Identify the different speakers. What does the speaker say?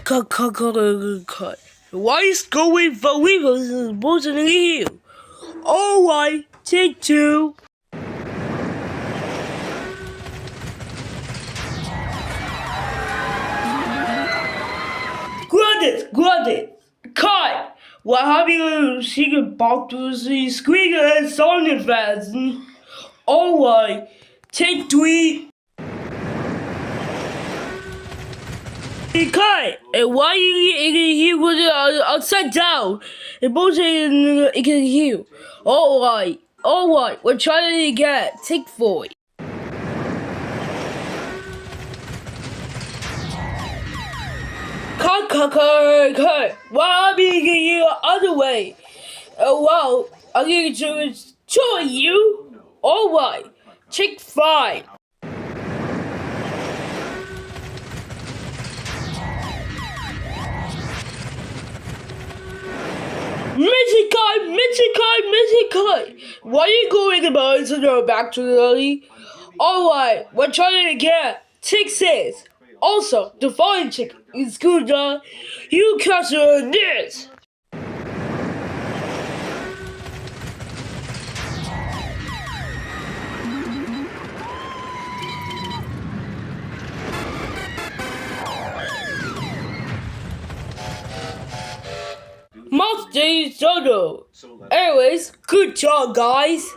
Speaker 1: Cut. Why is going for Weevils is supposed to heal? Alright, take two. Got it. Cut. What have you secret box to see squeaker and song effects? Alright, take three. Cut. And why you can heal with it upside down? And both it can heal. Alright, we're trying it again. Take four. Cut. Why am I getting the other way? Well, I'm going to join you. Alright, take five. Missy Kai. Why are you going about it to go back to the early? Alright, we're trying it again. Take six. Also, the flying chicken is good, you catch this. Must stay solo. Anyways, good job, guys.